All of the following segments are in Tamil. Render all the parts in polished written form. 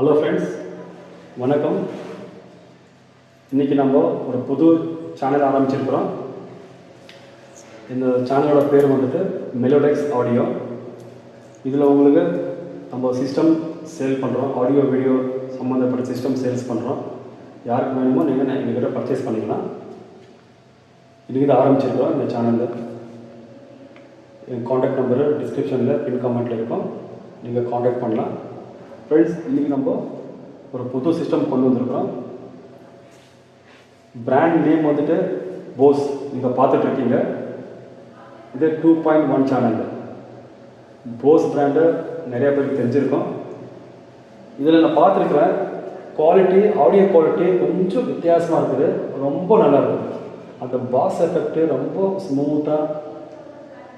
ஹலோ ஃப்ரெண்ட்ஸ், வணக்கம். இன்றைக்கி நம்ம ஒரு புது சேனல் ஆரம்பிச்சிருக்கிறோம். இந்த சேனலோட பேர் வந்துட்டு மெலோடெக்ஸ் ஆடியோ. இதில் உங்களுக்கு நம்ம சிஸ்டம் சேல் பண்ணுறோம். ஆடியோ வீடியோ சம்மந்தப்பட்ட சிஸ்டம் சேல்ஸ் பண்ணுறோம். யாருக்கு வேணுமோ நீங்கள் எங்கள்கிட்ட பர்ச்சேஸ் பண்ணிக்கலாம். இன்றைக்கி தான் ஆரம்பிச்சிருக்கிறோம் இந்த சேனலில். என் காண்டாக்ட் நம்பரு டிஸ்கிரிப்ஷனில் பின் கமெண்ட்டில் இருக்கும், நீங்கள் காண்டாக்ட் பண்ணலாம். ஃப்ரெண்ட்ஸ், இன்றைக்கி நம்ம ஒரு புது சிஸ்டம் கொண்டு வந்திருக்கிறோம். பிராண்ட் நேம் வந்துட்டு போஸ். நீங்கள் பார்த்துட்ருக்கீங்க. இது 2.1 சேனல். போஸ் பிராண்டு நிறையா பேருக்கு தெரிஞ்சிருக்கோம். இதில் நான் பார்த்துருக்குறேன், குவாலிட்டி, ஆடியோ குவாலிட்டி கொஞ்சம் வித்தியாசமாக இருக்குது. ரொம்ப நல்லா இருக்குது. அந்த பாஸ் எஃபெக்ட்டு ரொம்ப ஸ்மூத்தாக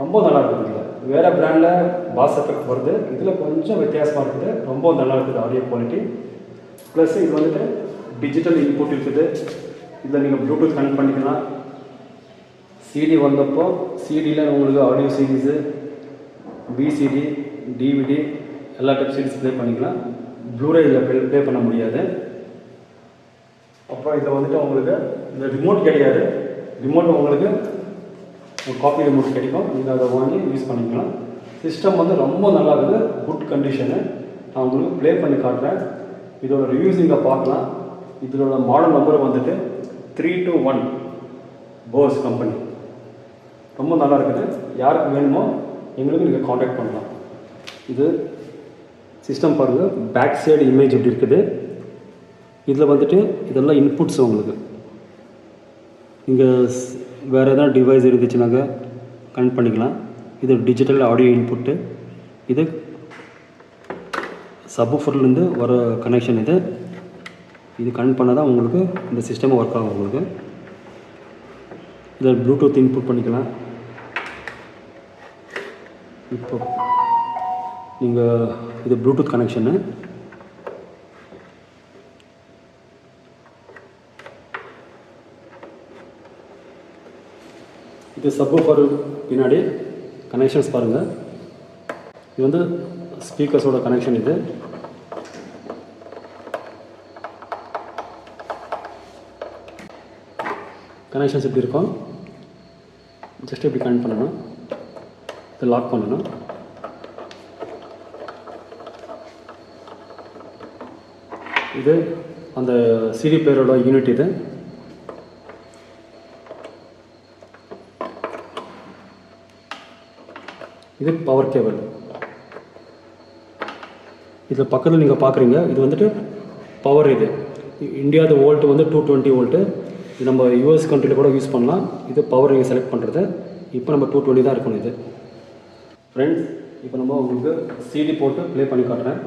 ரொம்ப நல்லா இருக்குது. இதில் வேறு பிராண்டில் பாஸ் எஃபெக்ட் வருது, இதில் கொஞ்சம் வித்தியாசமாக இருக்குது. ரொம்ப நல்லா இருக்குது ஆடியோ குவாலிட்டி. ப்ளஸ் இது வந்துட்டு டிஜிட்டல் இன்புட் இருக்குது. இதில் நீங்கள் ப்ளூடூத் கனெக்ட் பண்ணிக்கலாம். சிடி வந்தப்போ சிடியில் உங்களுக்கு ஆடியோ சீரீஸு, பிசிடி, டிவிடி எல்லா டைப் சீரீஸ் ப்ளே பண்ணிக்கலாம். ப்ளூரே இதில் ப்ளே பண்ண முடியாது. அப்புறம் இதில் வந்துட்டு உங்களுக்கு இந்த ரிமோட் கிடையாது. ரிமோட் உங்களுக்கு காப்பி ரிமோட் கிடைக்கும். நீங்கள் அதை வாங்கி யூஸ் பண்ணிக்கலாம். சிஸ்டம் வந்து ரொம்ப நல்லா இருக்குது, குட் கண்டிஷனு. நான் உங்களுக்கு ப்ளே பண்ணி காட்டுறேன். இதோட ரிவ்யூஸ் நீங்கள் பார்க்கலாம். இதோட மாடல் நம்பர் வந்துட்டு 321 போஸ் கம்பெனி. ரொம்ப நல்லா இருக்குது. யாருக்கு வேணுமோ எங்களுக்கு நீங்கள் காண்டாக்ட் பண்ணலாம். இது சிஸ்டம் பாருங்கள், பேக் சைடு இமேஜ் எப்படி இருக்குது. இதில் வந்துட்டு இதெல்லாம் இன்புட்ஸ் உங்களுக்கு. இங்கே வேறு எதாவது டிவைஸ் இருந்துச்சுனாக்க கனெக்ட் பண்ணிக்கலாம். இது டிஜிட்டல் ஆடியோ இன்புட்டு. இது சப்வூஃபர்லேருந்து வர கனெக்ஷன். இது கனெக்ட் பண்ணால் தான் உங்களுக்கு இந்த சிஸ்டம் ஒர்க் ஆகும். உங்களுக்கு இதில் ப்ளூடூத் இன்புட் பண்ணிக்கலாம். இப்போ நீங்கள் இது ப்ளூடூத் கனெக்ஷனு. இது சப்வூஃபர் பின்னாடி கனெக்ஷன்ஸ் பாருங்கள். இது வந்து ஸ்பீக்கர்ஸோட கனெக்ஷன். இது கனெக்ஷன்ஸ் எப்படி இருக்கும், ஜஸ்ட் எப்படி கனெக்ட் பண்ணணும், இதை லாக் பண்ணணும். இது அந்த சிடி பிளேயரோட யூனிட். இது பவர் கேபிள். இதில் பக்கத்தில் நீங்கள் பார்க்குறீங்க, இது வந்துட்டு பவர். இது இந்தியாவது வோல்ட்டு வந்து 220 வோல்ட்டு. இது நம்ம யூஎஸ் கண்ட்ரியில் கூட யூஸ் பண்ணலாம். இது பவர் நீங்கள் செலக்ட் பண்ணுறது. இப்போ நம்ம 220 தான் இருக்கணும். இது ஃப்ரெண்ட்ஸ், இப்போ நம்ம உங்களுக்கு சிடி போட்டு ப்ளே பண்ணி காட்டுறேன்.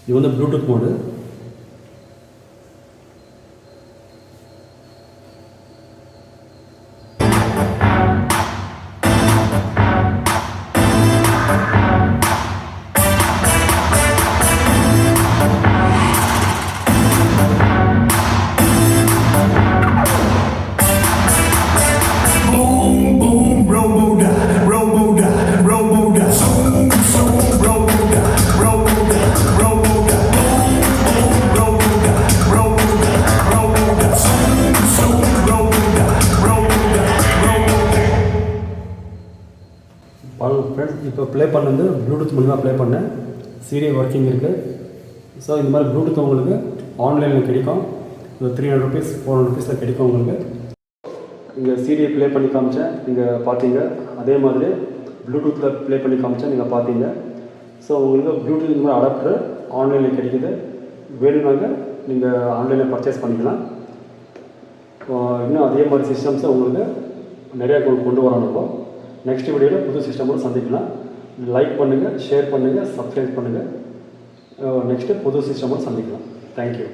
இது வந்து ப்ளூடூத் மோடு. ஃப்ரெண்ட்ஸ், இப்போ ப்ளே பண்ணது ப்ளூடூத் மூலிமா ப்ளே பண்ணேன். சிடி ஒர்க்கிங் இருக்குது. ஸோ இந்த மாதிரி ப்ளூடூத் உங்களுக்கு ஆன்லைனில் கிடைக்கும். ஒரு 300 ருபீஸ் 400 ருபீஸில் கிடைக்கும் உங்களுக்கு. இங்கே சிடியை ப்ளே பண்ணி காமிச்சேன், நீங்கள் பார்த்தீங்க. அதே மாதிரி ப்ளூடூத்தில் ப்ளே பண்ணி காமிச்சேன், நீங்கள் பார்த்தீங்க. ஸோ உங்களுக்கு ப்ளூடூத் இந்த மாதிரி அடாப்டர் ஆன்லைனில் கிடைக்குது. வேணும்னாங்க நீங்கள் ஆன்லைனில் பர்ச்சேஸ் பண்ணிக்கலாம். இன்னும் அதே மாதிரி சிஸ்டம்ஸை உங்களுக்கு நிறையா கொண்டு வரணும். நெக்ஸ்ட் வீடியோவில் புது சிஸ்டமோடு சந்திக்கலாம். லைக் பண்ணுங்கள், ஷேர் பண்ணுங்கள், சப்ஸ்கிரைப் பண்ணுங்கள். நெக்ஸ்ட்டு புது சிஸ்டமோடு சந்திக்கலாம். தேங்க்யூ.